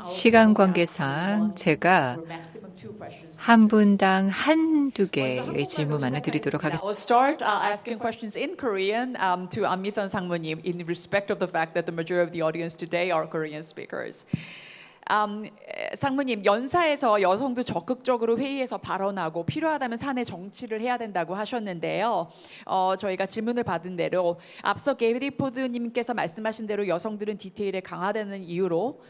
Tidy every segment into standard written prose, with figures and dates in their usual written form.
시간 관계상 제가 한 분당 한두 개의 질문만을 드리도록 하겠습니다. I'll start asking questions in Korean to Misan 상무님 in respect of the fact that the majority of the audience today are Korean speakers. 상무님, 연사에서 여성도 적극적으로 회의에서 발언하고 필요하다면 사내 정치를 해야 된다고 하셨는데요. 저희가 질문을 받은 대로 앞서 게리 포드님께서 말씀하신 대로 여성들은 디테일에 강화되는 이유로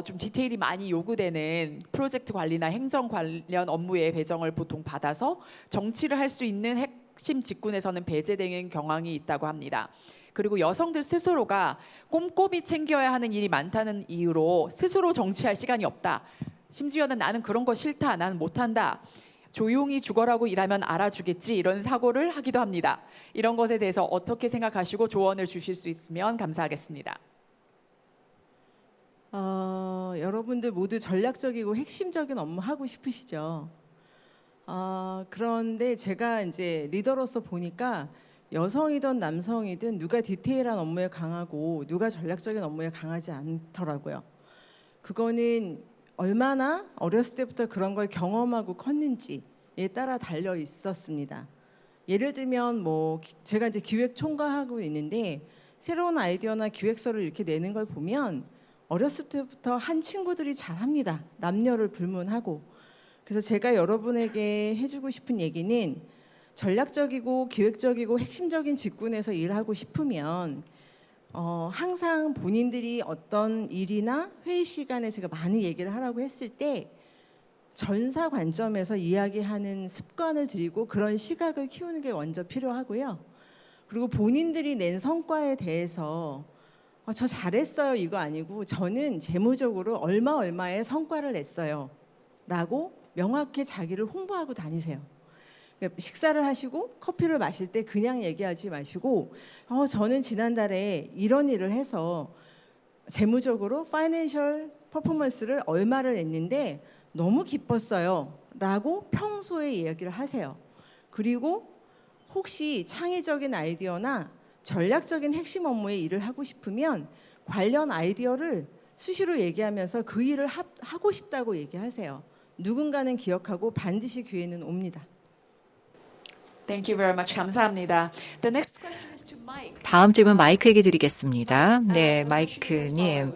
좀 디테일이 많이 요구되는 프로젝트 관리나 행정 관련 업무의 배정을 보통 받아서 정치를 할 수 있는 핵심 직군에서는 배제되는 경향이 있다고 합니다. 그리고 여성들 스스로가 꼼꼼히 챙겨야 하는 일이 많다는 이유로 스스로 정치할 시간이 없다. 심지어는 나는 그런 거 싫다. 나는 못한다. 조용히 죽어라고 일하면 알아주겠지. 이런 사고를 하기도 합니다. 이런 것에 대해서 어떻게 생각하시고 조언을 주실 수 있으면 감사하겠습니다. 여러분들 모두 전략적이고 핵심적인 업무 하고 싶으시죠? 그런데 제가 이제 리더로서 보니까 여성이든 남성이든 누가 디테일한 업무에 강하고 누가 전략적인 업무에 강하지 않더라고요. 그거는 얼마나 어렸을 때부터 그런 걸 경험하고 컸는지에 따라 달려 있었습니다. 예를 들면 뭐 제가 이제 기획 총괄하고 있는데 새로운 아이디어나 기획서를 이렇게 내는 걸 보면 어렸을 때부터 한 친구들이 잘합니다. 남녀를 불문하고. 그래서 제가 여러분에게 해주고 싶은 얘기는 전략적이고 기획적이고 핵심적인 직군에서 일하고 싶으면 항상 본인들이 어떤 일이나 회의 시간에 제가 많이 얘기를 하라고 했을 때 전사 관점에서 이야기하는 습관을 들이고 그런 시각을 키우는 게 먼저 필요하고요. 그리고 본인들이 낸 성과에 대해서 저 잘했어요 이거 아니고 저는 재무적으로 얼마의 성과를 냈어요 라고 명확히 자기를 홍보하고 다니세요. 식사를 하시고 커피를 마실 때 그냥 얘기하지 마시고 저는 지난달에 이런 일을 해서 재무적으로 파이낸셜 퍼포먼스를 얼마를 냈는데 너무 기뻤어요 라고 평소에 이야기를 하세요. 그리고 혹시 창의적인 아이디어나 전략적인 핵심 업무에 일을 하고 싶으면 관련 아이디어를 수시로 얘기하면서 그 일을 하고 싶다고 얘기하세요. 누군가는 기억하고 반드시 기회는 옵니다. Thank you very much. 감사합니다. The next question is to Mike. 다음 질문 마이크에게 드리겠습니다. 네, 마이크님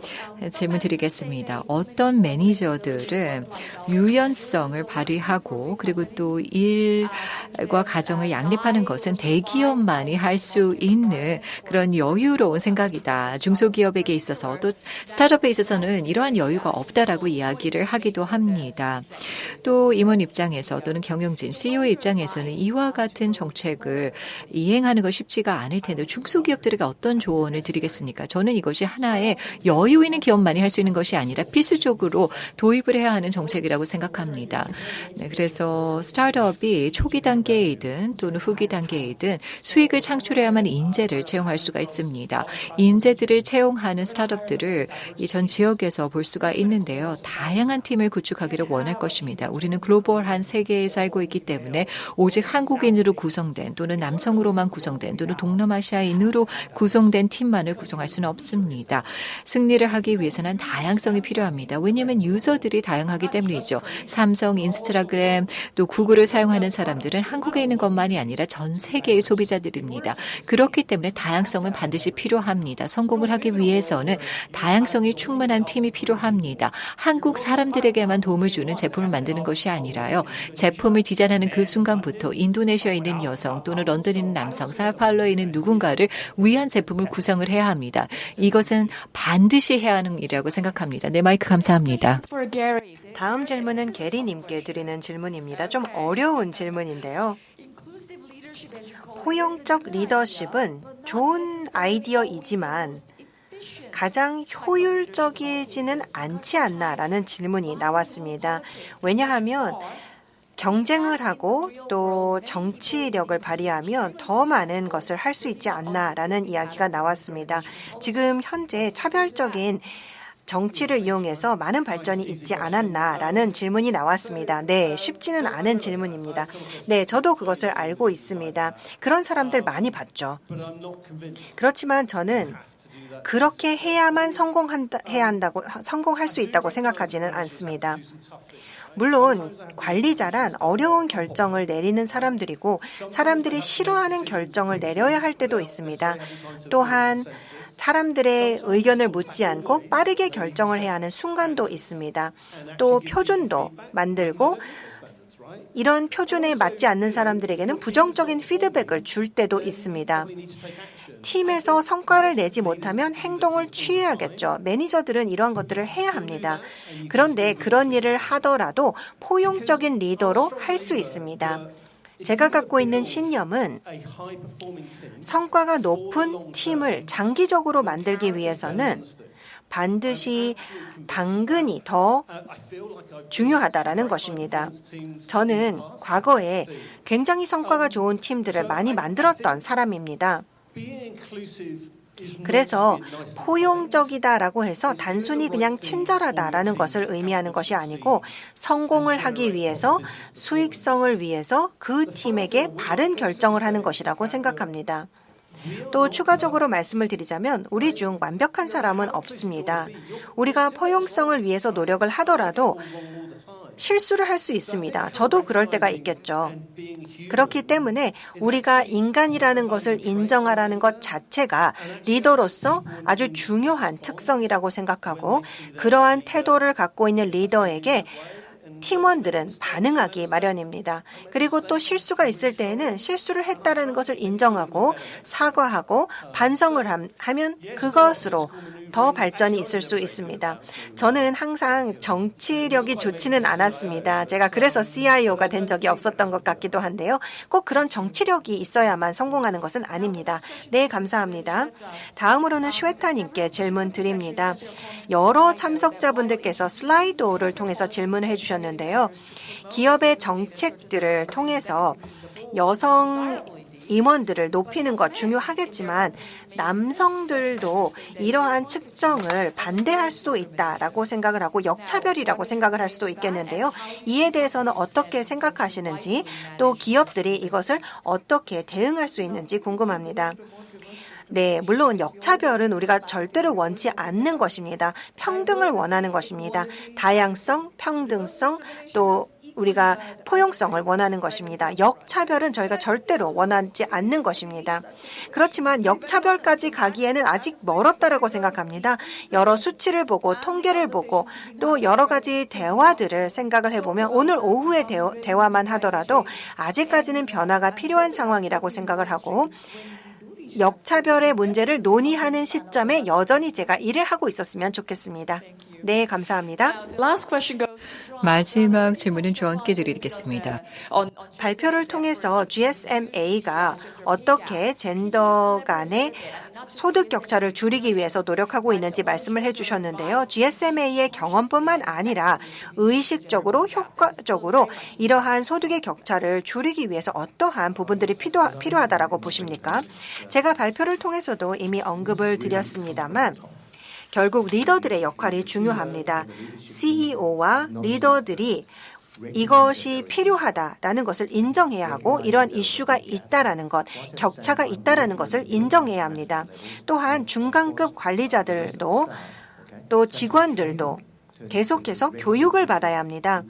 질문 드리겠습니다. 어떤 매니저들은 유연성을 발휘하고 그리고 또 일과 가정을 양립하는 것은 대기업만이 할 수 있는 그런 여유로운 생각이다. 중소기업에게 있어서 또 스타트업에 있어서는 이러한 여유가 없다라고 이야기를 하기도 합니다. 또 임원 입장에서 또는 경영진, CEO 입장에서는 이와 같은 정책을 이행하는 것 쉽지가 않을 텐데 중소기업들에게 어떤 조언을 드리겠습니까? 저는 이것이 하나의 여유 있는 기업만이 할 수 있는 것이 아니라 필수적으로 도입을 해야 하는 정책이라고 생각합니다. 네, 그래서 스타트업이 초기 단계이든 또는 후기 단계이든 수익을 창출해야만 인재를 채용할 수가 있습니다. 인재들을 채용하는 스타트업들을 이 전 지역에서 볼 수가 있는데요. 다양한 팀을 구축하기를 원할 것입니다. 우리는 글로벌한 세계에 살고 있기 때문에 오직 한국인으로 구성된 또는 남성으로만 구성된 또는 동남아시아인으로 구성된 팀만을 구성할 수는 없습니다. 승리를 하기 위해서는 다양성이 필요합니다. 왜냐하면 유저들이 다양하기 때문이죠. 삼성, 인스타그램, 또 구글을 사용하는 사람들은 한국에 있는 것만이 아니라 전 세계의 소비자들입니다. 그렇기 때문에 다양성은 반드시 필요합니다. 성공을 하기 위해서는 다양성이 충분한 팀이 필요합니다. 한국 사람들에게만 도움을 주는 제품을 만드는 것이 아니라요. 제품을 디자인하는 그 순간부터 인도네시아에 있는 여성 또는 런던에 있는 남성, 사파울로에 있는 누군가를 위한 제품을 구성을 해야 합니다. 이것은 반드시 해야 하는 일이라고 생각합니다. 네, 마이크 감사합니다. 다음 질문은 게리님께 드리는 질문입니다. 좀 어려운 질문인데요. 포용적 리더십은 좋은 아이디어이지만 가장 효율적이지는 않지 않나라는 질문이 나왔습니다. 왜냐하면 경쟁을 하고 또 정치력을 발휘하면 더 많은 것을 할 수 있지 않나라는 이야기가 나왔습니다. 지금 현재 차별적인 정치를 이용해서 많은 발전이 있지 않았나라는 질문이 나왔습니다. 네, 쉽지는 않은 질문입니다. 네, 저도 그것을 알고 있습니다. 그런 사람들 많이 봤죠. 그렇지만 저는 그렇게 해야만 성공할 수 있다고 생각하지는 않습니다. 물론 관리자란 어려운 결정을 내리는 사람들이고 사람들이 싫어하는 결정을 내려야 할 때도 있습니다. 또한 사람들의 의견을 묻지 않고 빠르게 결정을 해야 하는 순간도 있습니다. 또 표준도 만들고 이런 표준에 맞지 않는 사람들에게는 부정적인 피드백을 줄 때도 있습니다. 팀에서 성과를 내지 못하면 행동을 취해야겠죠. 매니저들은 이러한 것들을 해야 합니다. 그런데 그런 일을 하더라도 포용적인 리더로 할 수 있습니다. 제가 갖고 있는 신념은 성과가 높은 팀을 장기적으로 만들기 위해서는 반드시 당근이 더 중요하다라는 것입니다. 저는 과거에 굉장히 성과가 좋은 팀들을 많이 만들었던 사람입니다. 그래서 포용적이다라고 해서 단순히 그냥 친절하다라는 것을 의미하는 것이 아니고 성공을 하기 위해서 수익성을 위해서 그 팀에게 바른 결정을 하는 것이라고 생각합니다. 또 추가적으로 말씀을 드리자면 우리 중 완벽한 사람은 없습니다. 우리가 포용성을 위해서 노력을 하더라도 실수를 할 수 있습니다. 저도 그럴 때가 있겠죠. 그렇기 때문에 우리가 인간이라는 것을 인정하라는 것 자체가 리더로서 아주 중요한 특성이라고 생각하고 그러한 태도를 갖고 있는 리더에게 팀원들은 반응하기 마련입니다. 그리고 또 실수가 있을 때에는 실수를 했다는 것을 인정하고 사과하고 반성을 하면 그것으로 더 발전이 있을 수 있습니다. 저는 항상 정치력이 좋지는 않았습니다. 제가 그래서 CIO가 된 적이 없었던 것 같기도 한데요. 꼭 그런 정치력이 있어야만 성공하는 것은 아닙니다. 네, 감사합니다. 다음으로는 슈에타님께 질문 드립니다. 여러 참석자분들께서 슬라이도를 통해서 질문을 해주셨는데요. 기업의 정책들을 통해서 여성 임원들을 높이는 것 중요하겠지만 남성들도 이러한 측정을 반대할 수도 있다라고 생각을 하고 역차별이라고 생각을 할 수도 있겠는데요. 이에 대해서는 어떻게 생각하시는지 또 기업들이 이것을 어떻게 대응할 수 있는지 궁금합니다. 네, 물론 역차별은 우리가 절대로 원치 않는 것입니다. 평등을 원하는 것입니다. 다양성, 평등성, 또 우리가 포용성을 원하는 것입니다. 역차별은 저희가 절대로 원하지 않는 것입니다. 그렇지만 역차별까지 가기에는 아직 멀었다라고 생각합니다. 여러 수치를 보고 통계를 보고 또 여러 가지 대화들을 생각을 해보면 오늘 오후의 대화만 하더라도 아직까지는 변화가 필요한 상황이라고 생각을 하고 역차별의 문제를 논의하는 시점에 여전히 제가 일을 하고 있었으면 좋겠습니다. 네, 감사합니다. 마지막 질문은 주원께 드리겠습니다. 발표를 통해서 GSMA가 어떻게 젠더 간의 소득 격차를 줄이기 위해서 노력하고 있는지 말씀을 해주셨는데요. GSMA의 경험뿐만 아니라 의식적으로 효과적으로 이러한 소득의 격차를 줄이기 위해서 어떠한 부분들이 필요하다라고 보십니까? 제가 발표를 통해서도 이미 언급을 드렸습니다만 결국 리더들의 역할이 중요합니다. CEO와 리더들이 이것이 필요하다라는 것을 인정해야 하고 이런 이슈가 있다라는 것, 격차가 있다라는 것을 인정해야 합니다. 또한 중간급 관리자들도 또 직원들도 계속해서 교육을 받아야 합니다.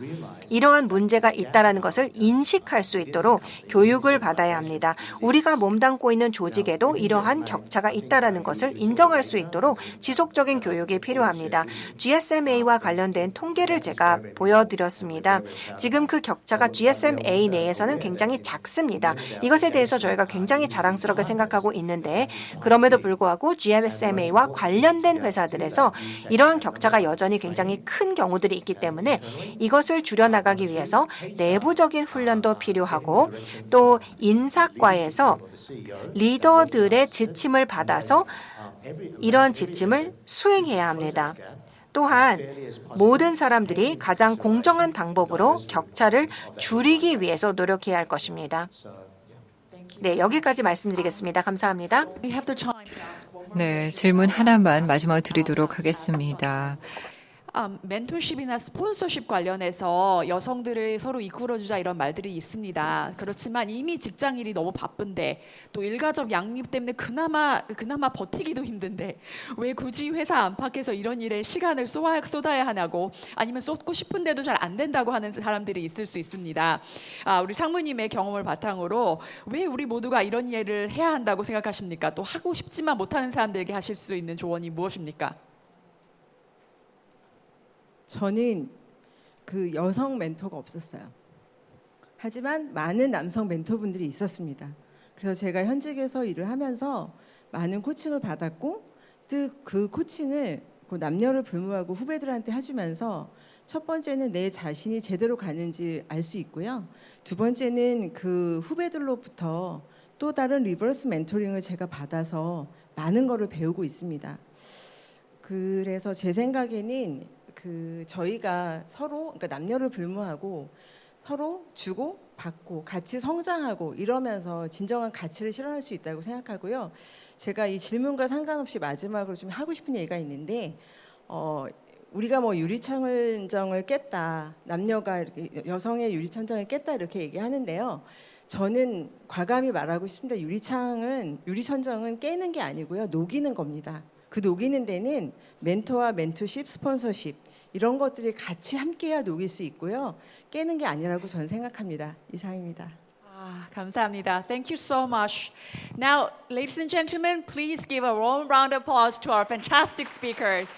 이러한 문제가 있다라는 것을 인식할 수 있도록 교육을 받아야 합니다. 우리가 몸담고 있는 조직에도 이러한 격차가 있다라는 것을 인정할 수 있도록 지속적인 교육이 필요합니다. GSMA와 관련된 통계를 제가 보여드렸습니다. 지금 그 격차가 GSMA 내에서는 굉장히 작습니다. 이것에 대해서 저희가 굉장히 자랑스럽게 생각하고 있는데 그럼에도 불구하고 GSMA와 관련된 회사들에서 이러한 격차가 여전히 굉장히 큰 경우들이 있기 때문에 이것을 줄여나가기 위해서 내부적인 훈련도 필요하고 또 인사과에서 리더들의 지침을 받아서 이런 지침을 수행해야 합니다. 또한 모든 사람들이 가장 공정한 방법으로 격차를 줄이기 위해서 노력해야 할 것입니다. 네, 여기까지 말씀드리겠습니다. 감사합니다. 네, 질문 하나만 마지막으로 드리도록 하겠습니다. 멘토십이나 스폰서십 관련해서 여성들을 서로 이끌어주자 이런 말들이 있습니다. 그렇지만 이미 직장 일이 너무 바쁜데 또 일가족 양립 때문에 그나마 버티기도 힘든데 왜 굳이 회사 안팎에서 이런 일에 시간을 쏟아야 하냐고, 아니면 쏟고 싶은데도 잘 안 된다고 하는 사람들이 있을 수 있습니다. 우리 상무님의 경험을 바탕으로 왜 우리 모두가 이런 일을 해야 한다고 생각하십니까? 또 하고 싶지만 못하는 사람들에게 하실 수 있는 조언이 무엇입니까? 저는 그 여성 멘토가 없었어요. 하지만 많은 남성 멘토분들이 있었습니다. 그래서 제가 현직에서 일을 하면서 많은 코칭을 받았고, 그 코칭을 그 남녀를 불문하고 후배들한테 해주면서 첫 번째는 내 자신이 제대로 가는지 알 수 있고요. 두 번째는 그 후배들로부터 또 다른 리버스 멘토링을 제가 받아서 많은 거를 배우고 있습니다. 그래서 제 생각에는 저희가 서로, 그러니까 남녀를 불문하고 서로 주고 받고 같이 성장하고 이러면서 진정한 가치를 실현할 수 있다고 생각하고요. 제가 이 질문과 상관없이 마지막으로 좀 하고 싶은 얘기가 있는데, 우리가 뭐 유리천정을 깼다, 남녀가 이렇게 여성의 유리천정을 깼다 이렇게 얘기하는데요. 저는 과감히 말하고 싶습니다. 유리천정은 깨는 게 아니고요, 녹이는 겁니다. 그 녹이는 데는 멘토와 멘토십, 스폰서십 이런 것들이 같이 함께해야 녹일 수 있고요. 깨는 게 아니라고 저는 생각합니다. 이상입니다. 감사합니다. Thank you so much. Now, ladies and gentlemen, please give a warm round of applause to our fantastic speakers.